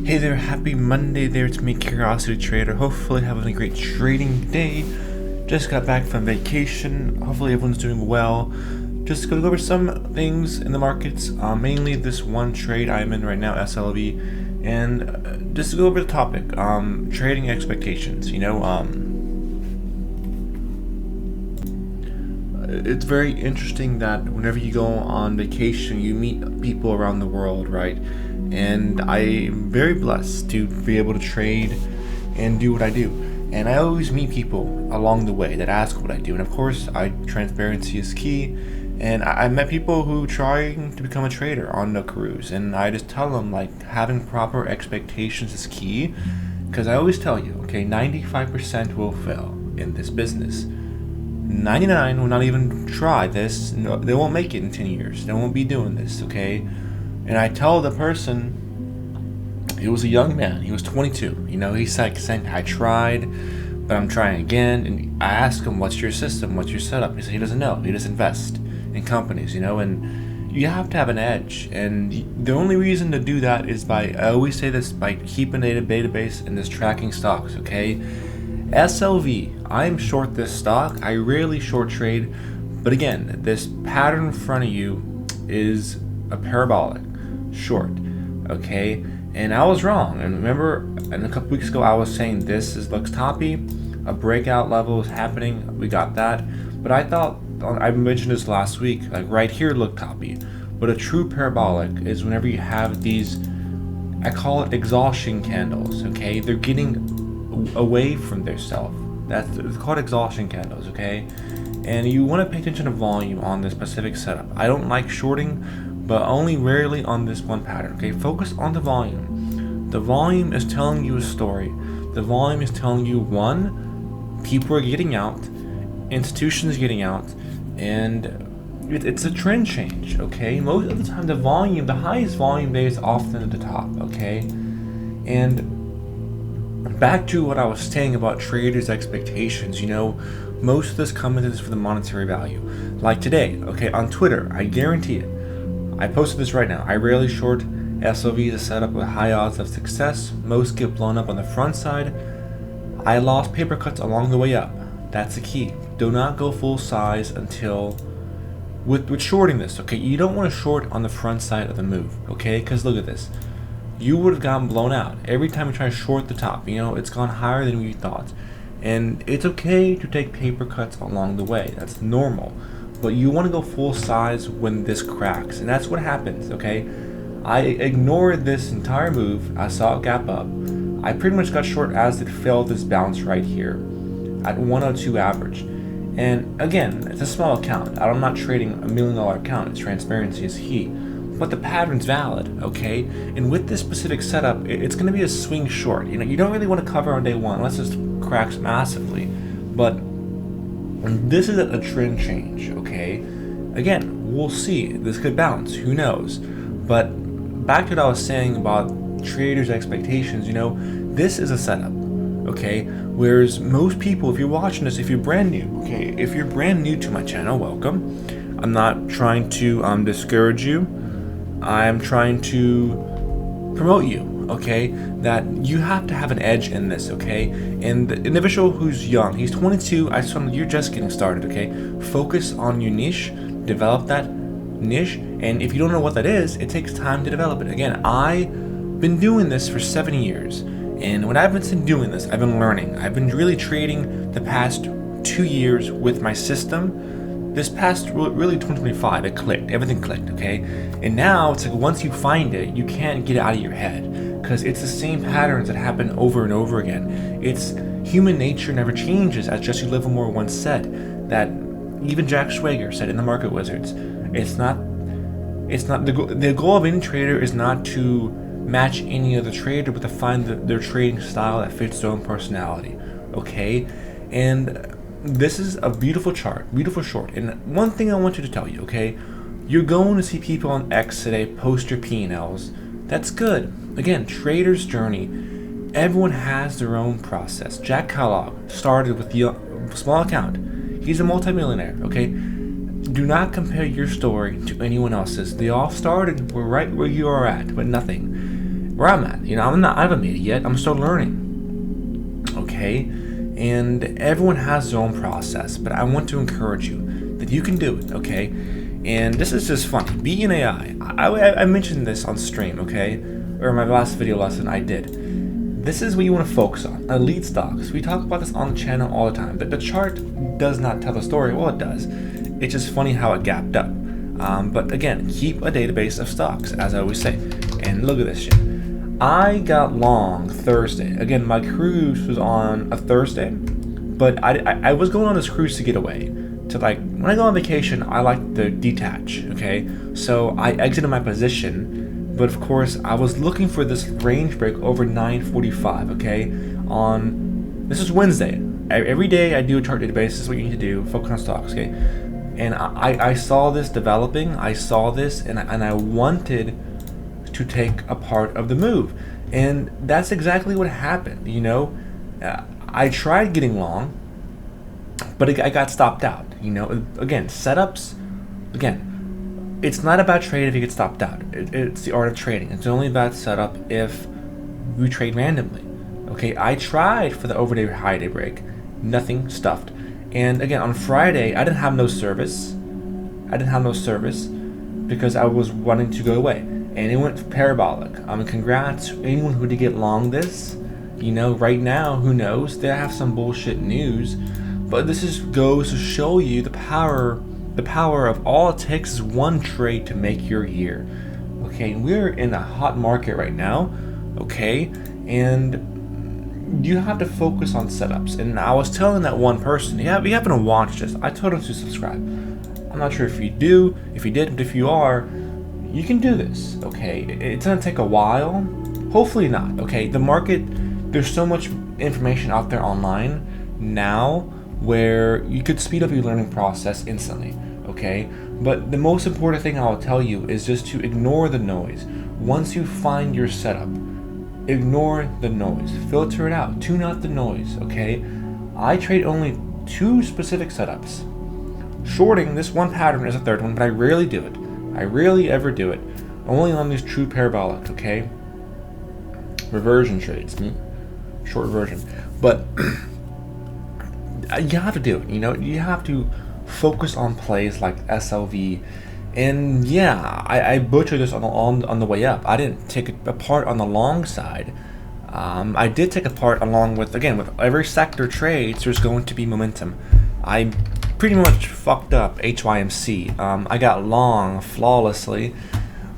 Hey there, happy Monday there. It's me, Curiosity Trader. Hopefully having a great trading day. Just got back from vacation. Hopefully everyone's doing well. Just gonna go over some things in the markets, mainly this one trade I'm in right now, SLV, and just to go over the topic, trading expectations. It's very interesting that whenever you go on vacation, you meet people around the world, right? And I'm very blessed to be able to trade and do what I do. And I always meet people along the way that ask what I do. And of course, transparency is key. And I met people who trying to become a trader on the cruise. And I just tell them, like, having proper expectations is key. Because I always tell you, okay, 95% will fail in this business. 99 will not even try this. No, they won't make it in 10 years. They won't be doing this, okay? And I tell the person, he was a young man, he was 22, he's like saying, I tried, but I'm trying again. And I ask him, what's your system, what's your setup? He said he doesn't know, he just invests in companies, and you have to have an edge. And the only reason to do that is I always say this, by keeping a database and just tracking stocks, okay? SLV, I'm short this stock, I rarely short trade, but again, this pattern in front of you is a parabolic short, okay? And I was wrong. And remember, a couple weeks ago I was saying looks toppy, a breakout level is happening, we got that. But I thought, I mentioned this last week, like right here looked toppy. But a true parabolic is whenever you have these, I call it exhaustion candles, okay? They're getting away from their self. It's called exhaustion candles, okay? And you want to pay attention to volume on this specific setup. I don't like shorting, but only rarely on this one pattern, okay? Focus on the volume. The volume is telling you a story. The volume is telling you, one, people are getting out, institutions getting out, and it's a trend change, okay? Most of the time, the highest volume day is often at the top, okay? And back to what I was saying about traders' expectations, most of this comes is for the monetary value. Like today, okay, on Twitter, I guarantee it. I posted this right now. I rarely short SLV to set up with high odds of success. Most get blown up on the front side. I lost paper cuts along the way up. That's the key. Do not go full size until with shorting this, okay? You don't want to short on the front side of the move, okay? Because look at this. You would have gotten blown out every time you try to short the top. It's gone higher than you thought. And it's okay to take paper cuts along the way. That's normal. But you want to go full size when this cracks. And that's what happens, okay? I ignored this entire move. I saw it gap up. I pretty much got short as it failed this bounce right here at 102 average. And again, it's a small account. I'm not trading $1 million account. Transparency is key. But the pattern's valid, okay? And with this specific setup, it's going to be a swing short. You don't really want to cover on day one unless it cracks massively. But this is a trend change, okay? Again, we'll see. This could bounce. Who knows? But back to what I was saying about traders' expectations, this is a setup, okay? Whereas most people, if you're watching this, if you're brand new, okay? If you're brand new to my channel, welcome. I'm not trying to discourage you. I'm trying to promote you, okay? That you have to have an edge in this, okay? And the individual who's young, he's 22, you're just getting started, okay? Focus on your niche, develop that niche, and if you don't know what that is, it takes time to develop it. Again, I've been doing this for 7 years, and when I've been doing this, I've been learning. I've been really trading the past 2 years with my system. This past, really 2025, it clicked. Everything clicked, okay? And now, it's like once you find it, you can't get it out of your head. Because it's the same patterns that happen over and over again. It's human nature never changes, as Jesse Livermore once said. That even Jack Schwager said in the Market Wizards. The goal of any trader is not to match any other trader, but to find their trading style that fits their own personality, okay? And this is a beautiful chart, beautiful short. And one thing I want you to tell you, okay? You're going to see people on X today post your P&Ls. That's good. Again, trader's journey. Everyone has their own process. Jack Kellogg started with a small account. He's a multimillionaire, okay? Do not compare your story to anyone else's. They all started right where you are at, but nothing. where I'm at. I haven't made it yet. I'm still learning. Okay, and everyone has their own process, but I want to encourage you that you can do it. Okay, and this is just funny. Be an AI. I mentioned this on stream. Okay, or my last video lesson I did. This is what you want to focus on. Elite stocks. We talk about this on the channel all the time. The chart does not tell the story. Well, it does. It's just funny how it gapped up. But again, keep a database of stocks, as I always say. And look at this shit. I got long Thursday. Again, my cruise was on a Thursday, but I was going on this cruise to get away. To when I go on vacation, I like to detach. Okay, so I exited my position, but of course I was looking for this range break over 945. Okay, this is Wednesday. Every day I do a chart database. This is what you need to do. Focus on stocks. Okay, and I saw this developing. I saw this, and I wanted to take a part of the move, and that's exactly what happened. I tried getting long, but I got stopped out. Again, setups. Again, it's not about trade if you get stopped out. It's the art of trading. It's only about setup if you trade randomly. Okay, I tried for the overday high day break, nothing, stuffed. And again, on Friday, I didn't have no service. Because I was wanting to go away. And it went parabolic. Congrats to anyone who did get long this. Right now, who knows? They have some bullshit news, but this goes to show you the power of all it takes is one trade to make your year. Okay, we're in a hot market right now. Okay, and you have to focus on setups. And I was telling that one person, you happen to watch this. I told him to subscribe. I'm not sure if you do, if you did, but if you are, you can do this. Okay, it's gonna take a while. Hopefully not. Okay, the market. There's so much information out there online now where you could speed up your learning process instantly. Okay, but the most important thing I'll tell you is just to ignore the noise. Once you find your setup, ignore the noise. Filter it out. Tune out the noise. Okay, I trade only 2 specific setups. Shorting this one pattern is a third one, but I rarely do it. I rarely ever do it. Only on these true parabolic, okay? Reversion trades. Short reversion. But you have to do it, You have to focus on plays like SLV. And yeah, I butchered this on the way up. I didn't take it apart on the long side. I did take apart along with every sector trades, there's going to be momentum. I pretty much fucked up HYMC. I got long flawlessly,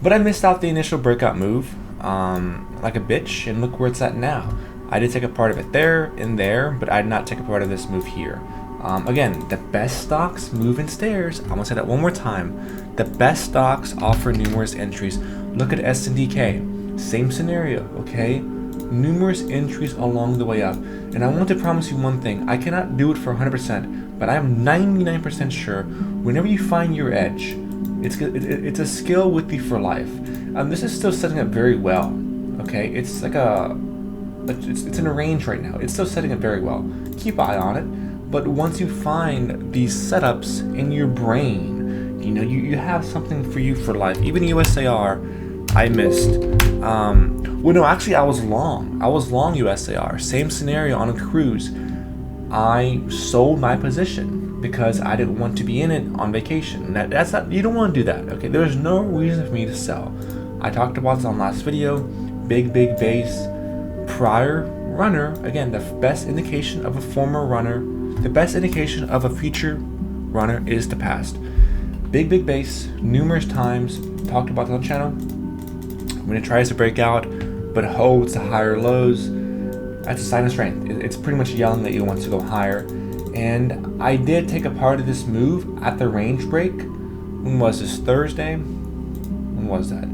but I missed out the initial breakout move like a bitch, and look where it's at now. I did take a part of it there and there, but I did not take a part of this move here. Again, the best stocks move in stairs. I'm gonna say that one more time. The best stocks offer numerous entries. Look at S&DK, same scenario, okay? Numerous entries along the way up. And I want to promise you one thing. I cannot do it for 100%, but I am 99% sure whenever you find your edge, it's a skill with you for life. This is still setting up very well, okay? It's like it's in a range right now. It's still setting up very well. Keep an eye on it. But once you find these setups in your brain, you have something for you for life. Even USAR, I missed. Well, no, actually, I was long. USAR. Same scenario on a cruise. I sold my position because I didn't want to be in it on vacation. That's not. You don't want to do that. Okay, there's no reason for me to sell. I talked about this on last video. Big base. Prior runner. Again, the best indication of a former runner. The best indication of a future runner is the past. Big base, numerous times, talked about it on the channel. When it tries to break out, but holds the higher lows, that's a sign of strength. It's pretty much yelling that you want to go higher. And I did take a part of this move at the range break. When was this? Thursday? When was that?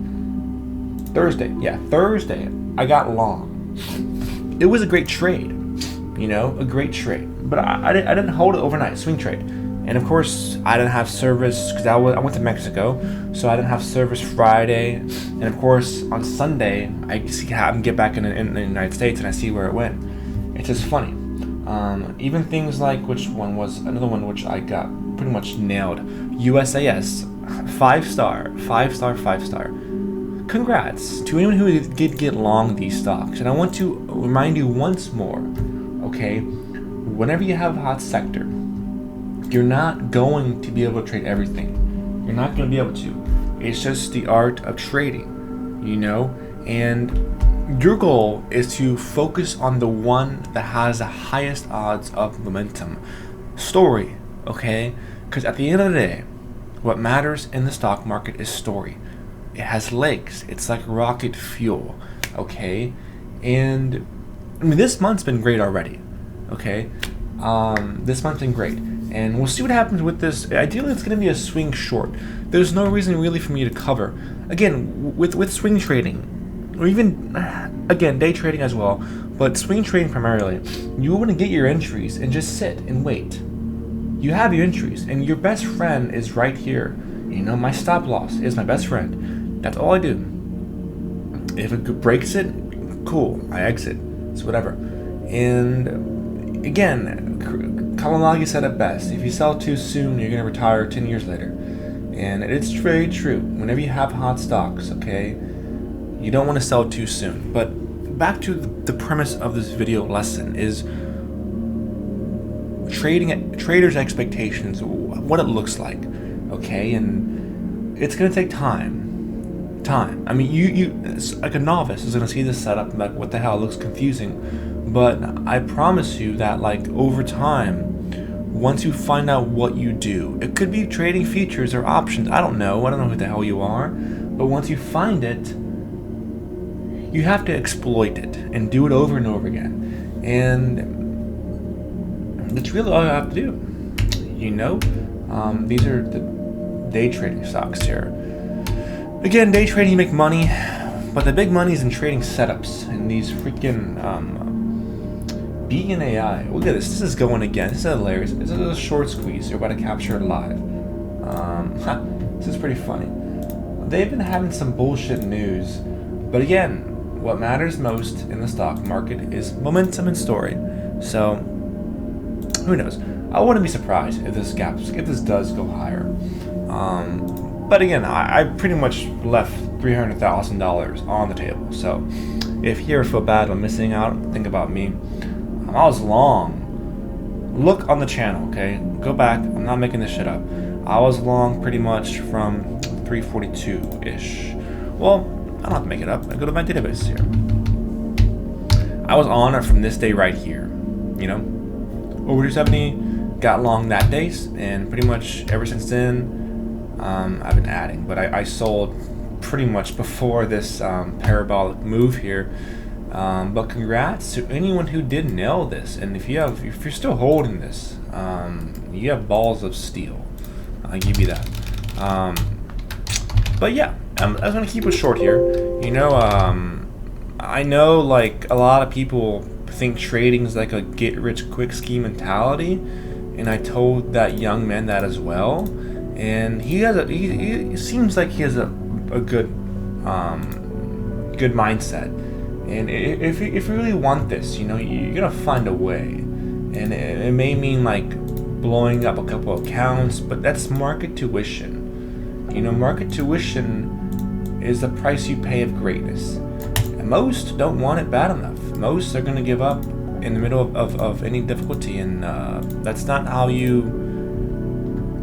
Thursday. Yeah, Thursday. I got long. It was a great trade. A great trade. But I didn't hold it overnight, swing trade. And of course, I didn't have service because I went to Mexico, so I didn't have service Friday. And of course, on Sunday, I get back in the United States and I see where it went. It's just funny. Even things like, which one was another one which I got pretty much nailed. USAS, 5-star. congrats to anyone who did get long these stocks. And I want to remind you once more, okay, whenever you have a hot sector, you're not going to be able to trade everything. You're not going to be able to. It's just the art of trading, you know? And your goal is to focus on the one that has the highest odds of momentum. Story, okay? Because at the end of the day, what matters in the stock market is story. It has legs. It's like rocket fuel, okay? And I mean, this month's been great already, okay? This month's been great. And we'll see what happens with this. Ideally, it's going to be a swing short. There's no reason really for me to cover. Again, with swing trading, or even, again, day trading as well, but swing trading primarily, you want to get your entries and just sit and wait. You have your entries, and your best friend is right here. You know, my stop loss is my best friend. That's all I do. If it breaks it, cool, I exit. It's whatever. And again, Kalamagi said it best. If you sell too soon, you're going to retire 10 years later. And it's very true. Whenever you have hot stocks, okay, you don't want to sell too soon. But back to the premise of this video lesson is traders' expectations, what it looks like, okay? And it's going to take time. I mean, you like a novice is going to see this setup and like, what the hell, it looks confusing. But I promise you that, like, over time, once you find out what you do, it could be trading futures or options. I don't know who the hell you are. But once you find it, you have to exploit it and do it over and over again. And that's really all you have to do. You know, these are the day trading stocks here. Again, day trading, you make money, but the big money is in trading setups and these freaking being AI. Look at this. This is going again. This is hilarious. This is a short squeeze. You're about to capture it live. This is pretty funny. They've been having some bullshit news, but again, what matters most in the stock market is momentum and story. So who knows? I wouldn't be surprised if this does go higher. But again, I pretty much left $300,000 on the table. So if you ever feel bad about missing out, think about me. I was long. Look on the channel, okay? Go back. I'm not making this shit up. I was long pretty much from 342-ish. Well, I don't have to make it up. I go to my database here. I was on it from this day right here. You know? Over 270, got long that day, and pretty much ever since then, I've been adding. But I sold pretty much before this parabolic move here. But congrats to anyone who did nail this, and if you're still holding this, you have balls of steel. I'll give you that. But yeah, I was gonna keep it short here. You know, I know like a lot of people think trading is like a get-rich-quick scheme mentality, and I told that young man that as well. And he seems like he has a good mindset. And if you really want this, you know, you're gonna find a way. And it may mean like blowing up a couple of accounts, but that's market tuition. You know, market tuition is the price you pay of greatness. And most don't want it bad enough. Most are gonna give up in the middle of any difficulty, and that's not how you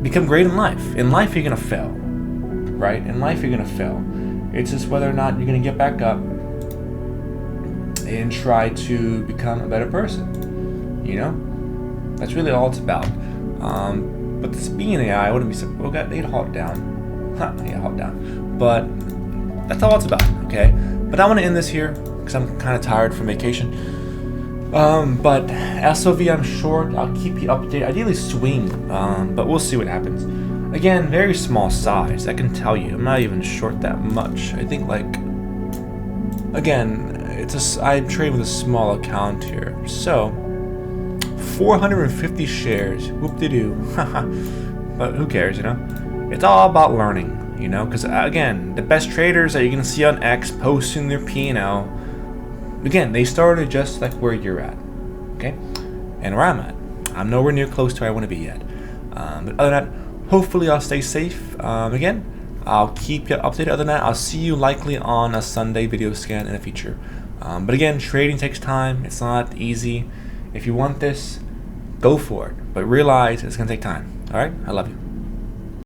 become great in life. In life, you're gonna fail, right? In life, you're gonna fail. It's just whether or not you're gonna get back up and try to become a better person. You know, that's really all it's about. But this being AI, I wouldn't be surprised. Okay, they'd halt down. Yeah, halt down. But that's all it's about. Okay. But I want to end this here because I'm kind of tired from vacation. But SOV, I'm short. I'll keep you updated. Ideally swing, but we'll see what happens. Again, very small size. I can tell you, I'm not even short that much. I think like, again, I trade with a small account here. So 450 shares. Whoop-de-doo. But who cares, you know? It's all about learning, you know? Because again, the best traders that you're gonna see on X posting their P&L. Again, they started just like where you're at, okay? And where I'm at. I'm nowhere near close to where I want to be yet. But other than that, hopefully I'll stay safe. Again, I'll keep you updated. Other than that, I'll see you likely on a Sunday video scan in the future. But again, trading takes time. It's not easy. If you want this, go for it. But realize it's going to take time. All right? I love you.